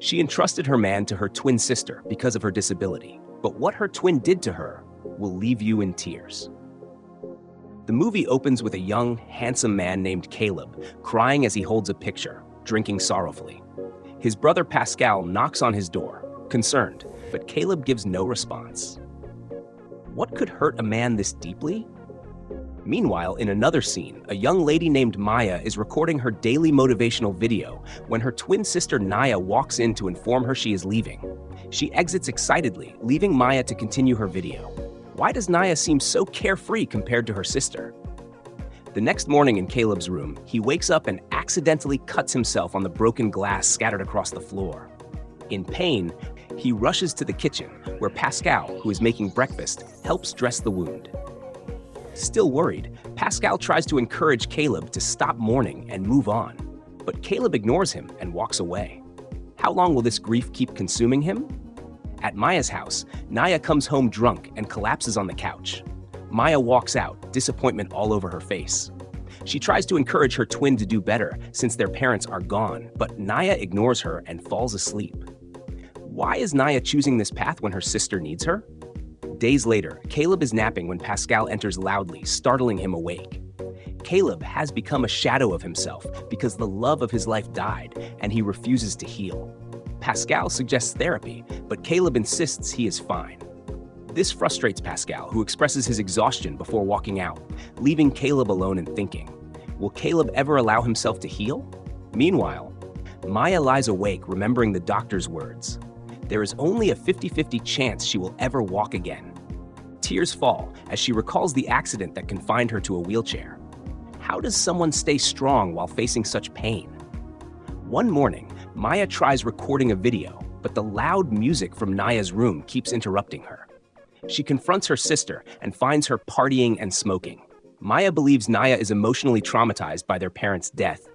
She entrusted her man to her twin sister because of her disability, but what her twin did to her will leave you in tears. The movie opens with a young, handsome man named Caleb crying as he holds a picture, drinking sorrowfully. His brother Pascal knocks on his door, concerned, but Caleb gives no response. What could hurt a man this deeply? Meanwhile, in another scene, a young lady named Maya is recording her daily motivational video when her twin sister Naya walks in to inform her she is leaving. She exits excitedly, leaving Maya to continue her video. Why does Naya seem so carefree compared to her sister? The next morning in Caleb's room, he wakes up and accidentally cuts himself on the broken glass scattered across the floor. In pain, he rushes to the kitchen, where Pascal, who is making breakfast, helps dress the wound. Still worried, Pascal tries to encourage Caleb to stop mourning and move on, but Caleb ignores him and walks away. How long will this grief keep consuming him? At Maya's house, Naya comes home drunk and collapses on the couch. Maya walks out, disappointment all over her face. She tries to encourage her twin to do better since their parents are gone, but Naya ignores her and falls asleep. Why is Naya choosing this path when her sister needs her? Days later, Caleb is napping when Pascal enters loudly, startling him awake. Caleb has become a shadow of himself because the love of his life died and he refuses to heal. Pascal suggests therapy, but Caleb insists he is fine. This frustrates Pascal, who expresses his exhaustion before walking out, leaving Caleb alone and thinking. Will Caleb ever allow himself to heal? Meanwhile, Maya lies awake remembering the doctor's words. There is only a 50-50 chance she will ever walk again. Tears fall as she recalls the accident that confined her to a wheelchair. How does someone stay strong while facing such pain? One morning, Maya tries recording a video, but the loud music from Naya's room keeps interrupting her. She confronts her sister and finds her partying and smoking. Maya believes Naya is emotionally traumatized by their parents' death,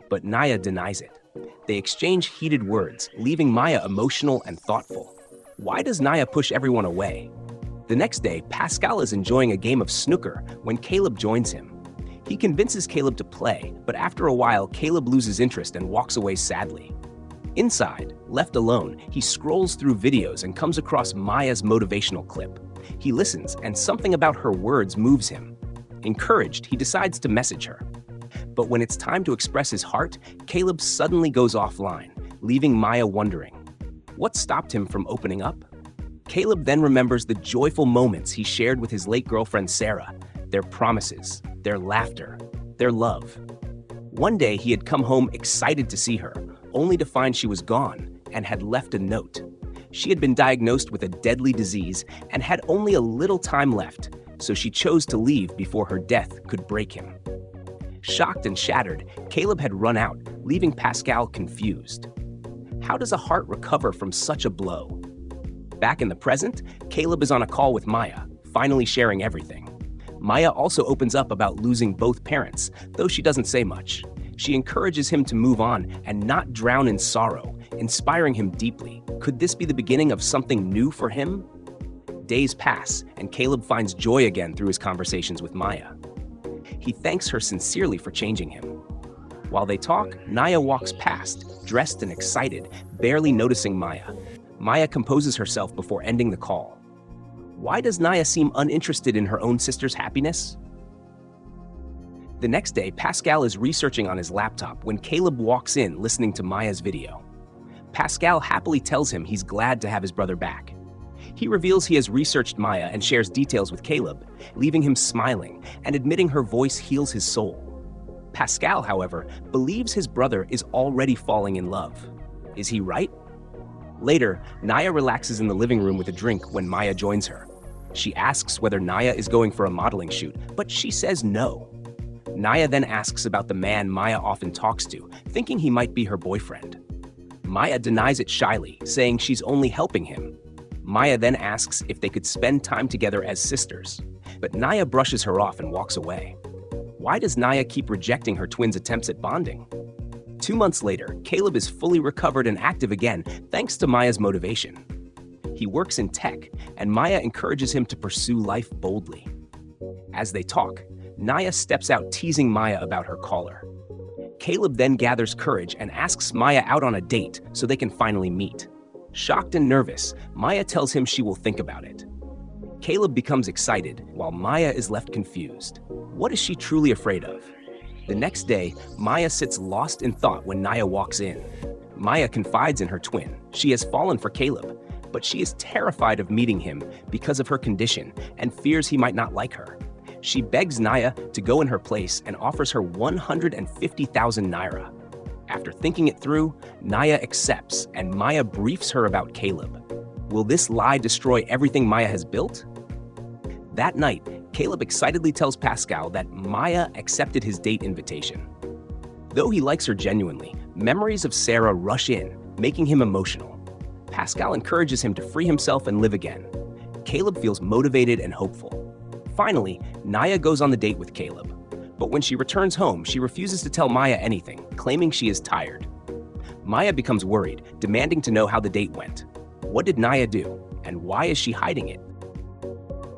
but Naya denies it. They exchange heated words, leaving Maya emotional and thoughtful. Why does Naya push everyone away? The next day, Pascal is enjoying a game of snooker when Caleb joins him. He convinces Caleb to play, but after a while, Caleb loses interest and walks away sadly. Inside, left alone, he scrolls through videos and comes across Maya's motivational clip. He listens, and something about her words moves him. Encouraged, he decides to message her. But when it's time to express his heart, Caleb suddenly goes offline, leaving Maya wondering, what stopped him from opening up? Caleb then remembers the joyful moments he shared with his late girlfriend Sarah, their promises, their laughter, their love. One day he had come home excited to see her, only to find she was gone and had left a note. She had been diagnosed with a deadly disease and had only a little time left, so she chose to leave before her death could break him. Shocked and shattered, Caleb had run out, leaving Pascal confused. How does a heart recover from such a blow? Back in the present, Caleb is on a call with Maya, finally sharing everything. Maya also opens up about losing both parents, though she doesn't say much. She encourages him to move on and not drown in sorrow, inspiring him deeply. Could this be the beginning of something new for him? Days pass, and Caleb finds joy again through his conversations with Maya. He thanks her sincerely for changing him. While they talk, Naya walks past, dressed and excited, barely noticing Maya. Maya composes herself before ending the call. Why does Naya seem uninterested in her own sister's happiness? The next day, Pascal is researching on his laptop when Caleb walks in listening to Maya's video. Pascal happily tells him he's glad to have his brother back. He reveals he has researched Maya and shares details with Caleb, leaving him smiling and admitting her voice heals his soul. Pascal, however, believes his brother is already falling in love. Is he right? Later, Naya relaxes in the living room with a drink when Maya joins her. She asks whether Naya is going for a modeling shoot, but she says no. Naya then asks about the man Maya often talks to, thinking he might be her boyfriend. Maya denies it shyly, saying she's only helping him. Maya then asks if they could spend time together as sisters, but Naya brushes her off and walks away. Why does Naya keep rejecting her twins' attempts at bonding? 2 months later, Caleb is fully recovered and active again thanks to Maya's motivation. He works in tech, and Maya encourages him to pursue life boldly. As they talk, Naya steps out teasing Maya about her caller. Caleb then gathers courage and asks Maya out on a date so they can finally meet. Shocked and nervous, Maya tells him she will think about it. Caleb becomes excited, while Maya is left confused. What is she truly afraid of? The next day, Maya sits lost in thought when Naya walks in. Maya confides in her twin. She has fallen for Caleb, but she is terrified of meeting him because of her condition and fears he might not like her. She begs Naya to go in her place and offers her 150,000 naira. After thinking it through, Naya accepts and Maya briefs her about Caleb. Will this lie destroy everything Maya has built? That night, Caleb excitedly tells Pascal that Maya accepted his date invitation. Though he likes her genuinely, memories of Sarah rush in, making him emotional. Pascal encourages him to free himself and live again. Caleb feels motivated and hopeful. Finally, Naya goes on the date with Caleb. But when she returns home, she refuses to tell Maya anything, claiming she is tired. Maya becomes worried, demanding to know how the date went. What did Naya do, and why is she hiding it?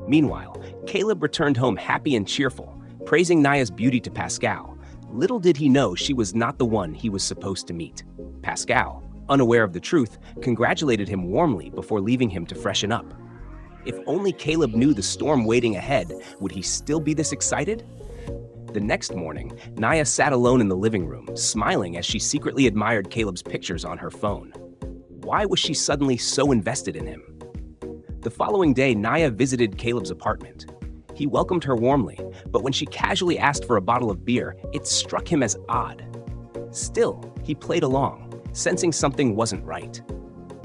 Meanwhile, Caleb returned home happy and cheerful, praising Naya's beauty to Pascal. Little did he know she was not the one he was supposed to meet. Pascal, unaware of the truth, congratulated him warmly before leaving him to freshen up. If only Caleb knew the storm waiting ahead, would he still be this excited? The next morning, Naya sat alone in the living room, smiling as she secretly admired Caleb's pictures on her phone. Why was she suddenly so invested in him? The following day, Naya visited Caleb's apartment. He welcomed her warmly, but when she casually asked for a bottle of beer, it struck him as odd. Still, he played along, sensing something wasn't right.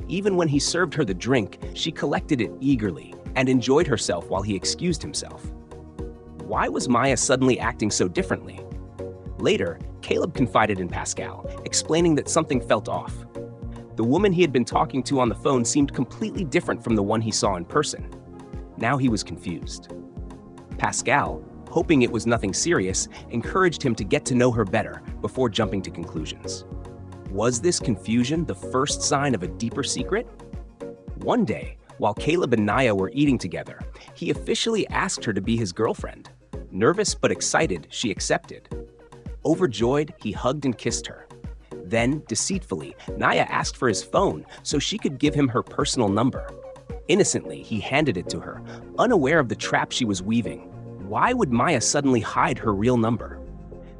Even when he served her the drink, she collected it eagerly and enjoyed herself while he excused himself. Why was Maya suddenly acting so differently? Later, Caleb confided in Pascal, explaining that something felt off. The woman he had been talking to on the phone seemed completely different from the one he saw in person. Now he was confused. Pascal, hoping it was nothing serious, encouraged him to get to know her better before jumping to conclusions. Was this confusion the first sign of a deeper secret? One day, while Caleb and Naya were eating together, he officially asked her to be his girlfriend. Nervous but excited, she accepted. Overjoyed, he hugged and kissed her. Then, deceitfully, Naya asked for his phone so she could give him her personal number. Innocently, he handed it to her, unaware of the trap she was weaving. Why would Maya suddenly hide her real number?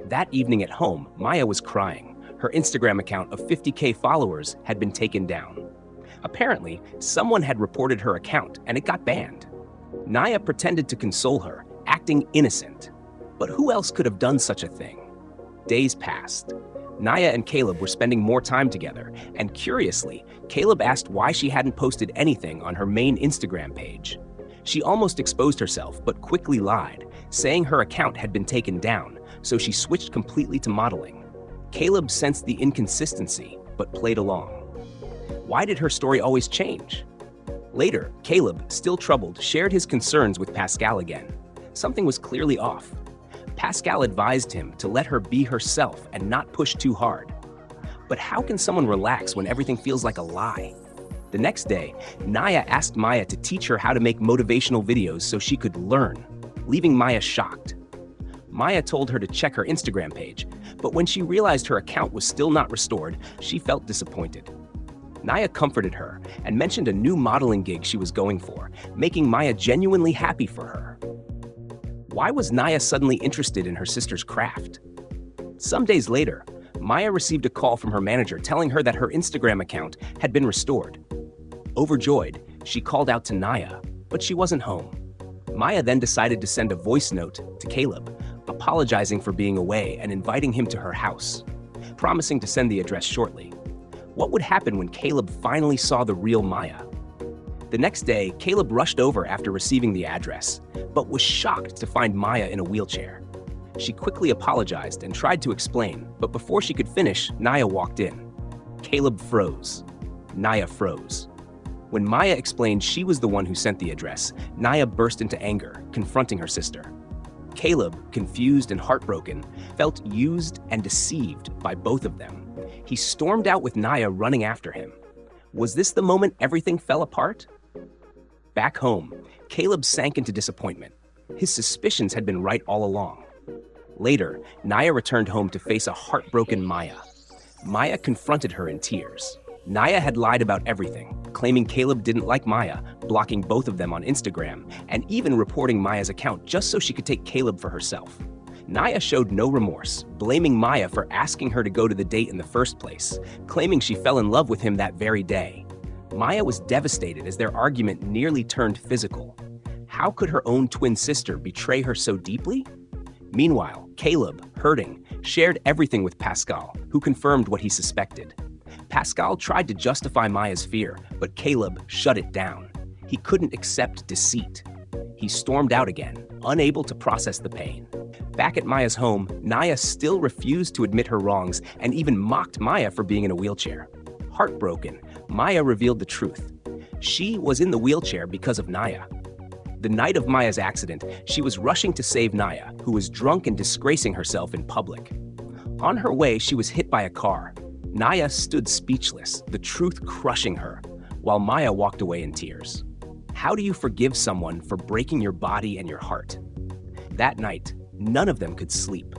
That evening at home, Maya was crying. Her Instagram account of 50K followers had been taken down. Apparently, someone had reported her account and it got banned. Naya pretended to console her, acting innocent. But who else could have done such a thing? Days passed. Naya and Caleb were spending more time together, and curiously, Caleb asked why she hadn't posted anything on her main Instagram page. She almost exposed herself, but quickly lied, saying her account had been taken down, so she switched completely to modeling. Caleb sensed the inconsistency, but played along. Why did her story always change? Later, Caleb, still troubled, shared his concerns with Pascal again. Something was clearly off. Pascal advised him to let her be herself and not push too hard. But how can someone relax when everything feels like a lie? The next day, Naya asked Maya to teach her how to make motivational videos so she could learn, leaving Maya shocked. Maya told her to check her Instagram page, but when she realized her account was still not restored, she felt disappointed. Naya comforted her and mentioned a new modeling gig she was going for, making Maya genuinely happy for her. Why was Naya suddenly interested in her sister's craft? Some days later, Maya received a call from her manager telling her that her Instagram account had been restored. Overjoyed, she called out to Naya, but she wasn't home. Maya then decided to send a voice note to Caleb, apologizing for being away and inviting him to her house, promising to send the address shortly. What would happen when Caleb finally saw the real Maya? The next day, Caleb rushed over after receiving the address, but was shocked to find Maya in a wheelchair. She quickly apologized and tried to explain, but before she could finish, Naya walked in. Caleb froze. Naya froze. When Maya explained she was the one who sent the address, Naya burst into anger, confronting her sister. Caleb, confused and heartbroken, felt used and deceived by both of them. He stormed out with Naya running after him. Was this the moment everything fell apart? Back home, Caleb sank into disappointment. His suspicions had been right all along. Later, Naya returned home to face a heartbroken Maya. Maya confronted her in tears. Naya had lied about everything, claiming Caleb didn't like Maya, blocking both of them on Instagram, and even reporting Maya's account just so she could take Caleb for herself. Naya showed no remorse, blaming Maya for asking her to go to the date in the first place, claiming she fell in love with him that very day. Maya was devastated as their argument nearly turned physical. How could her own twin sister betray her so deeply? Meanwhile, Caleb, hurting, shared everything with Pascal, who confirmed what he suspected. Pascal tried to justify Maya's fear, but Caleb shut it down. He couldn't accept deceit. He stormed out again, unable to process the pain. Back at Maya's home, Naya still refused to admit her wrongs and even mocked Maya for being in a wheelchair. Heartbroken, Maya revealed the truth. She was in the wheelchair because of Naya. The night of Maya's accident, she was rushing to save Naya, who was drunk and disgracing herself in public. On her way, she was hit by a car. Naya stood speechless, the truth crushing her, while Maya walked away in tears. How do you forgive someone for breaking your body and your heart? That night, none of them could sleep.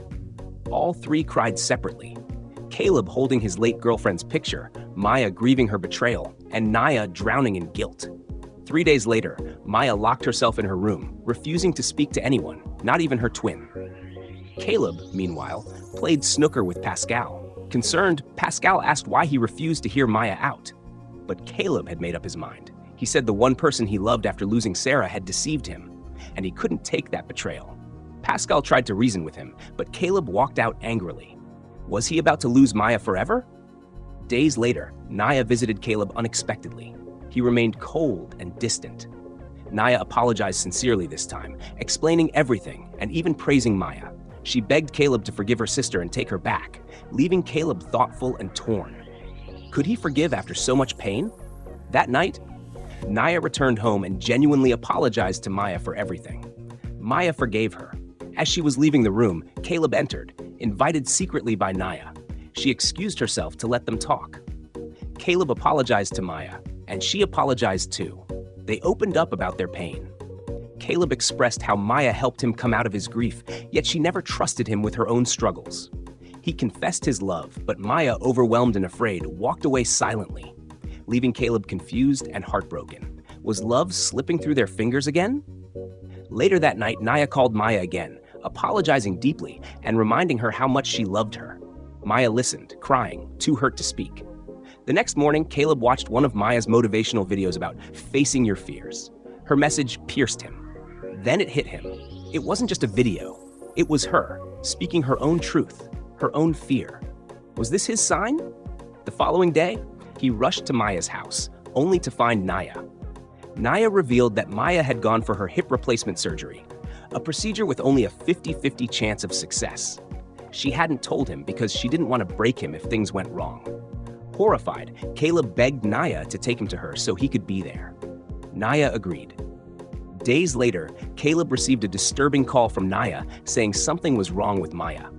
All three cried separately. Caleb holding his late girlfriend's picture, Maya grieving her betrayal, and Naya drowning in guilt. 3 days later, Maya locked herself in her room, refusing to speak to anyone, not even her twin. Caleb, meanwhile, played snooker with Pascal. Concerned, Pascal asked why he refused to hear Maya out. But Caleb had made up his mind. He said the one person he loved after losing Sarah had deceived him, and he couldn't take that betrayal. Pascal tried to reason with him, but Caleb walked out angrily. Was he about to lose Maya forever? Days later, Naya visited Caleb unexpectedly. He remained cold and distant. Naya apologized sincerely this time, explaining everything and even praising Maya. She begged Caleb to forgive her sister and take her back, leaving Caleb thoughtful and torn. Could he forgive after so much pain? That night, Naya returned home and genuinely apologized to Maya for everything. Maya forgave her. As she was leaving the room, Caleb entered, invited secretly by Naya. She excused herself to let them talk. Caleb apologized to Maya, and she apologized too. They opened up about their pain. Caleb expressed how Maya helped him come out of his grief, yet she never trusted him with her own struggles. He confessed his love, but Maya, overwhelmed and afraid, walked away silently, leaving Caleb confused and heartbroken. Was love slipping through their fingers again? Later that night, Naya called Maya again, apologizing deeply and reminding her how much she loved her. Maya listened, crying, too hurt to speak. The next morning, Caleb watched one of Maya's motivational videos about facing your fears. Her message pierced him. Then it hit him. It wasn't just a video. It was her, speaking her own truth, her own fear. Was this his sign? The following day, he rushed to Maya's house, only to find Naya. Naya revealed that Maya had gone for her hip replacement surgery, a procedure with only a 50-50 chance of success. She hadn't told him because she didn't want to break him if things went wrong. Horrified, Caleb begged Naya to take him to her so he could be there. Naya agreed. Days later, Caleb received a disturbing call from Naya saying something was wrong with Maya.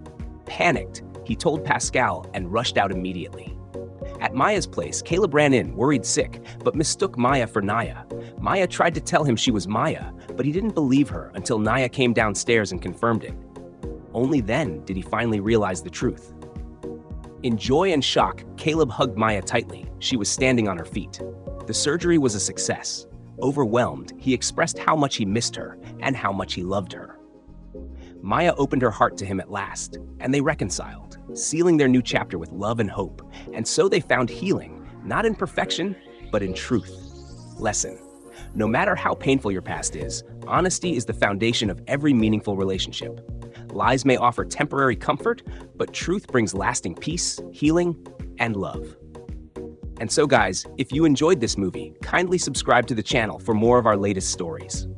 Panicked, he told Pascal and rushed out immediately. At Maya's place, Caleb ran in, worried sick, but mistook Maya for Naya. Maya tried to tell him she was Maya, but he didn't believe her until Naya came downstairs and confirmed it. Only then did he finally realize the truth. In joy and shock, Caleb hugged Maya tightly. She was standing on her feet. The surgery was a success. Overwhelmed, he expressed how much he missed her and how much he loved her. Maya opened her heart to him at last, and they reconciled, sealing their new chapter with love and hope. And so they found healing, not in perfection, but in truth. Lesson: no matter how painful your past is, honesty is the foundation of every meaningful relationship. Lies may offer temporary comfort, but truth brings lasting peace, healing, and love. And so guys, if you enjoyed this movie, kindly subscribe to the channel for more of our latest stories.